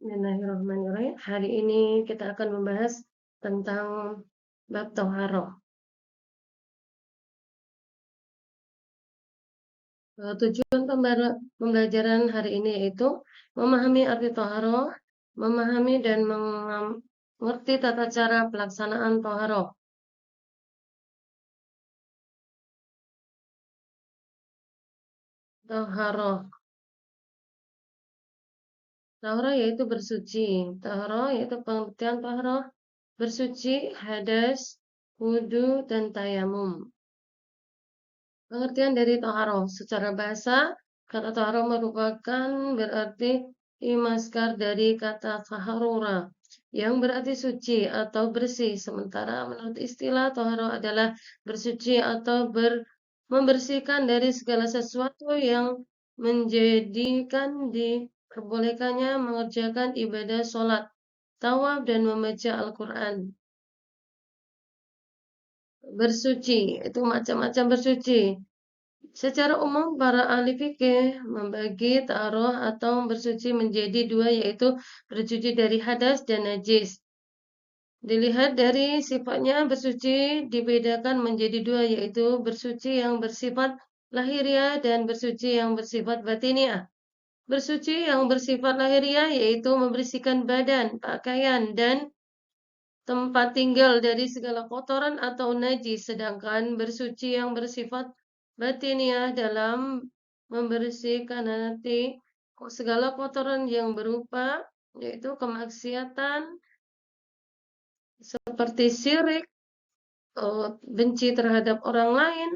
Bismillahirrahmanirrahim. Hari ini kita akan membahas tentang bab Toharoh. Tujuan pembelajaran hari ini yaitu memahami arti Toharoh, memahami dan mengerti tata cara pelaksanaan Toharoh. Toharoh. Toharoh yaitu bersuci. Toharoh yaitu pengertian Toharoh, bersuci, hadas, wudhu, dan tayamum. Pengertian dari toharoh secara bahasa, kata toharoh merupakan berarti imaskar dari kata taharura yang berarti suci atau bersih. Sementara menurut istilah toharoh adalah bersuci atau membersihkan dari segala sesuatu yang menjadikan diperbolehkannya mengerjakan ibadah sholat, tawaf, dan membaca Al-Quran. Bersuci, itu macam-macam bersuci. Secara umum, para ahli fikih membagi ta'aroh atau bersuci menjadi dua, yaitu bersuci dari hadas dan najis. Dilihat dari sifatnya, bersuci dibedakan menjadi dua, yaitu bersuci yang bersifat lahiriah dan bersuci yang bersifat batiniah. Bersuci yang bersifat lahiriah yaitu membersihkan badan, pakaian, dan tempat tinggal dari segala kotoran atau najis, sedangkan bersuci yang bersifat batiniah dalam membersihkan hati segala kotoran yang berupa yaitu kemaksiatan seperti syirik, benci terhadap orang lain,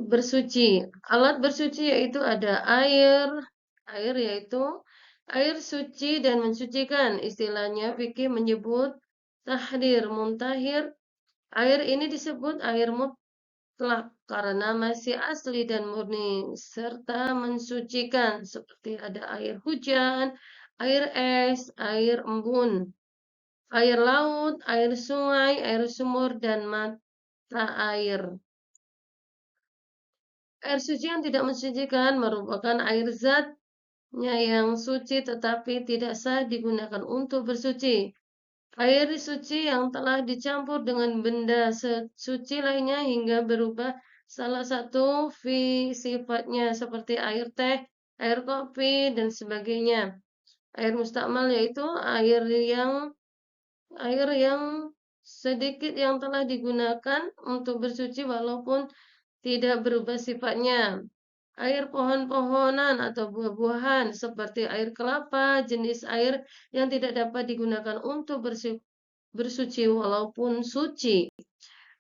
bersuci. Alat bersuci yaitu ada air yaitu air suci dan mensucikan. Istilahnya fikih menyebut tahdir, muntahir. Air ini disebut air mutlak karena masih asli dan murni serta mensucikan seperti ada air hujan, air es, air embun, air laut, air sungai, air sumur, dan mata air. Air suci yang tidak mensucikan merupakan air zatnya yang suci tetapi tidak sah digunakan untuk bersuci. Air suci yang telah dicampur dengan benda suci lainnya hingga berubah salah satu sifatnya seperti air teh, air kopi, dan sebagainya. Air mustakmal yaitu air yang sedikit yang telah digunakan untuk bersuci walaupun tidak berubah sifatnya. Air pohon-pohonan atau buah-buahan seperti air kelapa, jenis air yang tidak dapat digunakan untuk bersuci walaupun suci.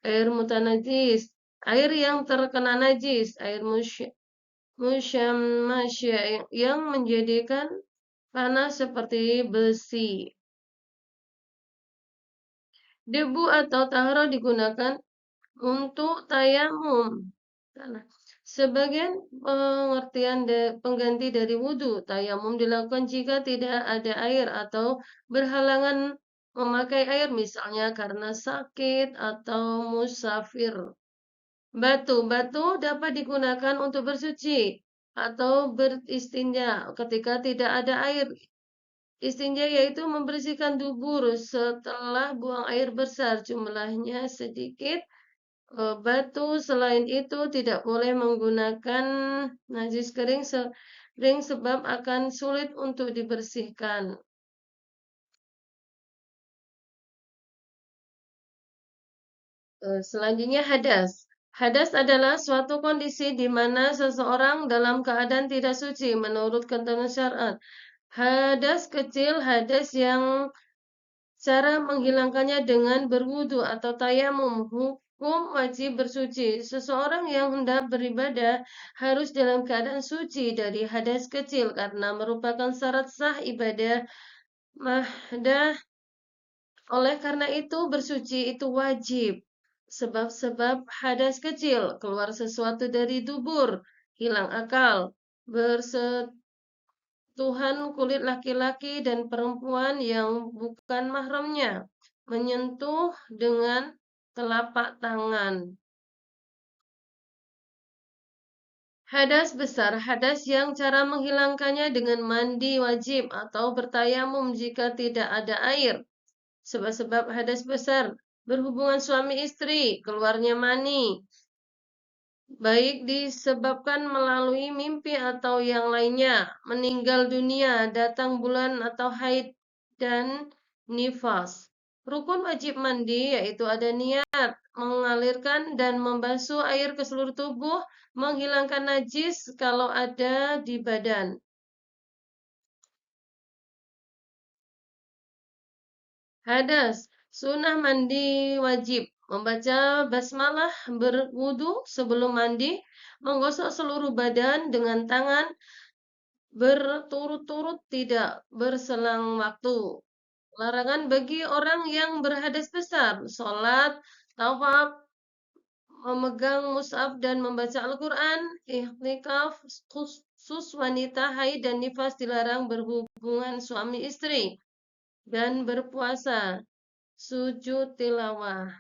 Air mutanajis, air yang terkena najis. Air musyamasya yang menjadikan panas seperti besi. Debu atau tahara digunakan untuk tayamum. Sebagian pengertian pengganti dari wudhu, tayamum dilakukan jika tidak ada air atau berhalangan memakai air, misalnya karena sakit atau musafir. Batu dapat digunakan untuk bersuci atau beristinja ketika tidak ada air. Istinja yaitu membersihkan dubur setelah buang air besar, jumlahnya sedikit. Batu selain itu tidak boleh menggunakan najis kering sebab akan sulit untuk dibersihkan. Selanjutnya hadas. Hadas adalah suatu kondisi di mana seseorang dalam keadaan tidak suci menurut ketentuan syariat. Hadas kecil, hadas yang cara menghilangkannya dengan berwudu atau tayamum. Hukum wajib bersuci. Seseorang yang hendak beribadah harus dalam keadaan suci dari hadas kecil karena merupakan syarat sah ibadah mahdah. Oleh karena itu bersuci itu wajib. Sebab-sebab hadas kecil, keluar sesuatu dari dubur, hilang akal, Tuhan kulit laki-laki dan perempuan yang bukan mahramnya, menyentuh dengan telapak tangan. Hadas besar, hadas yang cara menghilangkannya dengan mandi wajib atau bertayamum jika tidak ada air. Sebab-sebab hadas besar, berhubungan suami istri, keluarnya mani, baik disebabkan melalui mimpi atau yang lainnya, meninggal dunia, datang bulan atau haid, dan nifas. Rukun wajib mandi yaitu ada niat, mengalirkan dan membasuh air ke seluruh tubuh, menghilangkan najis kalau ada di badan. Hadas, sunnah mandi wajib, membaca basmalah, berwudu sebelum mandi, menggosok seluruh badan dengan tangan berturut-turut tidak berselang waktu. Larangan bagi orang yang berhadas besar, sholat, tawaf, memegang mushaf dan membaca Al-Quran, iktikaf, khusus wanita haid dan nifas dilarang berhubungan suami istri, dan berpuasa, sujud tilawah.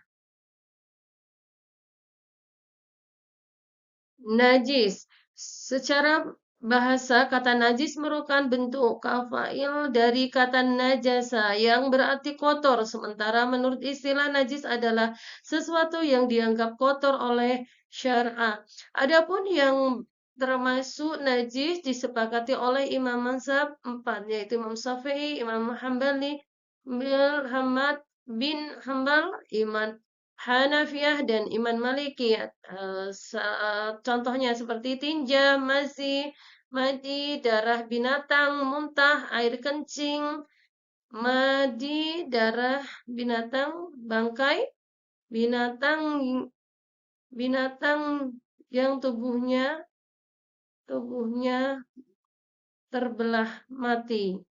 Najis. Secara bahasa, kata najis merupakan bentuk kafail dari kata najasa yang berarti kotor. Sementara menurut istilah najis adalah sesuatu yang dianggap kotor oleh syariat. Adapun yang termasuk najis disepakati oleh Imam Mazhab 4, yaitu Imam Syafi'i, Imam Hambali, Hamad bin Hambal, Imam Hanafiyah dan Imam Maliki. Contohnya seperti tinja, mazi, madi, darah binatang, muntah, air kencing, madi, darah binatang, bangkai, binatang binatang yang tubuhnya terbelah mati.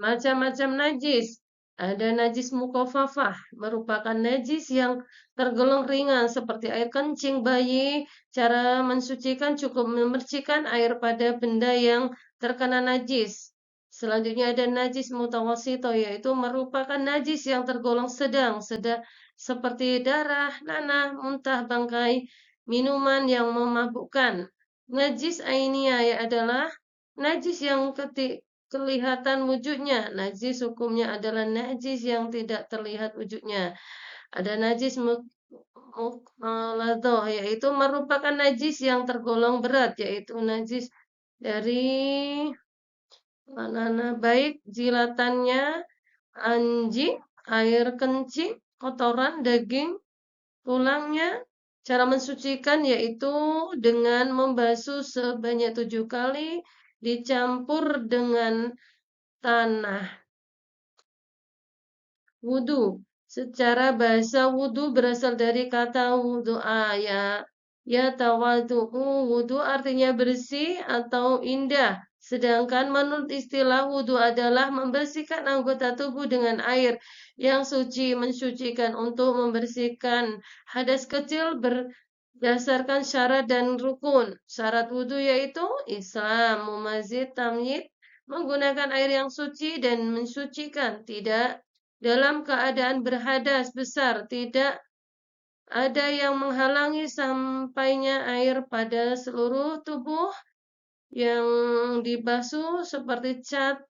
Macam-macam najis. Ada najis mukofafah, merupakan najis yang tergolong ringan seperti air kencing bayi. Cara mensucikan cukup memercikan air pada benda yang terkena najis. Selanjutnya ada najis mutawasito, yaitu merupakan najis yang tergolong sedang, seperti darah, nanah, muntah, bangkai, minuman yang memabukkan. Najis ainiyah adalah najis yang kelihatan wujudnya. Najis hukumnya adalah najis yang tidak terlihat wujudnya. Ada najis mukhalathah, yaitu merupakan najis yang tergolong berat, yaitu najis dari mana baik jilatannya, anjing, air kencing, kotoran, daging, tulangnya. Cara mensucikan yaitu dengan membasuh sebanyak 7 kali dicampur dengan tanah. Wudu. Secara bahasa wudu berasal dari kata wudu'a, ya tawadu'u. Wudu artinya bersih atau indah. Sedangkan menurut istilah wudu adalah membersihkan anggota tubuh dengan air yang suci, mensucikan untuk membersihkan hadas kecil berdasarkan syarat dan rukun. Syarat wudu yaitu Islam, mumazid, tamyid, menggunakan air yang suci dan mensucikan, tidak dalam keadaan berhadas besar, tidak ada yang menghalangi sampainya air pada seluruh tubuh yang dibasuh seperti cat,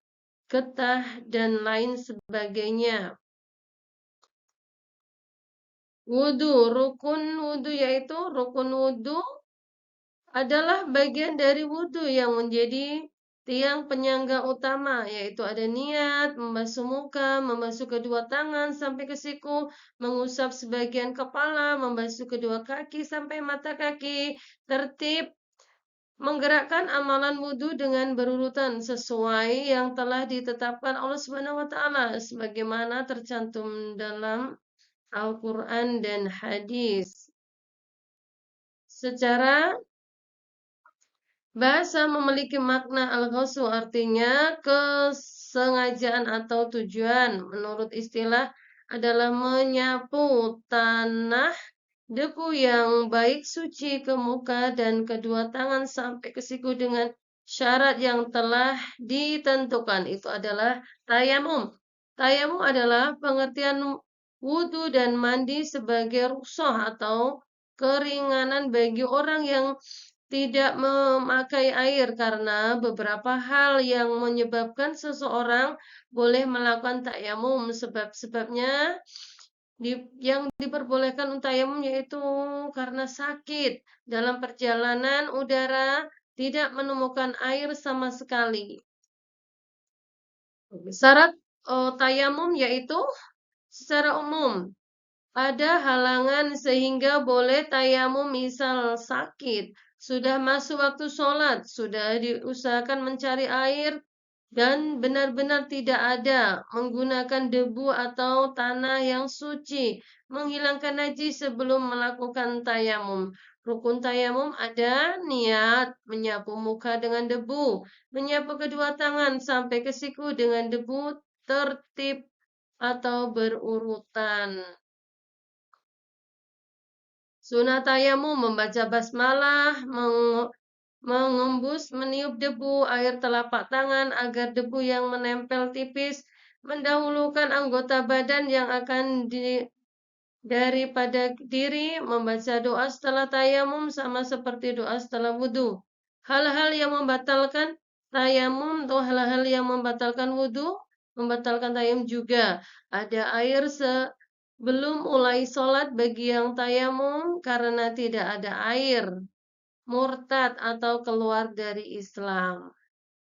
getah, dan lain sebagainya. Wudu, rukun wudu yaitu rukun wudu adalah bagian dari wudu yang menjadi tiang penyangga utama, yaitu ada niat, membasuh muka, membasuh kedua tangan sampai ke siku, mengusap sebagian kepala, membasuh kedua kaki sampai mata kaki, tertib, menggerakkan amalan wudu dengan berurutan sesuai yang telah ditetapkan Allah Subhanahu wa taala sebagaimana tercantum dalam Al-Qur'an dan hadis. Secara bahasa memiliki makna al-ghaswu, artinya kesengajaan atau tujuan. Menurut istilah adalah menyapu tanah debu yang baik suci ke muka dan kedua tangan sampai ke siku dengan syarat yang telah ditentukan. Itu adalah tayamum. Tayamum adalah pengertian Wudu dan mandi sebagai rukhsah atau keringanan bagi orang yang tidak memakai air karena beberapa hal yang menyebabkan seseorang boleh melakukan tayamum. Sebab-sebabnya yang diperbolehkan untuk tayamum yaitu karena sakit dalam perjalanan udara tidak menemukan air sama sekali. Syarat tayamum yaitu secara umum ada halangan sehingga boleh tayamum, misal sakit, sudah masuk waktu sholat, sudah diusahakan mencari air, dan benar-benar tidak ada menggunakan debu atau tanah yang suci, menghilangkan najis sebelum melakukan tayamum. Rukun tayamum ada niat, menyapu muka dengan debu, menyapu kedua tangan sampai ke siku dengan debu tertib atau berurutan. Sunah tayamum membaca basmalah, mengembus, meniup debu air telapak tangan agar debu yang menempel tipis mendahulukan anggota badan yang akan daripada diri, membaca doa setelah tayamum sama seperti doa setelah wudhu. Hal-hal yang membatalkan tayamum atau hal-hal yang membatalkan wudhu, membatalkan tayamum juga. Ada air sebelum mulai sholat bagi yang tayamum karena tidak ada air, murtad atau keluar dari Islam.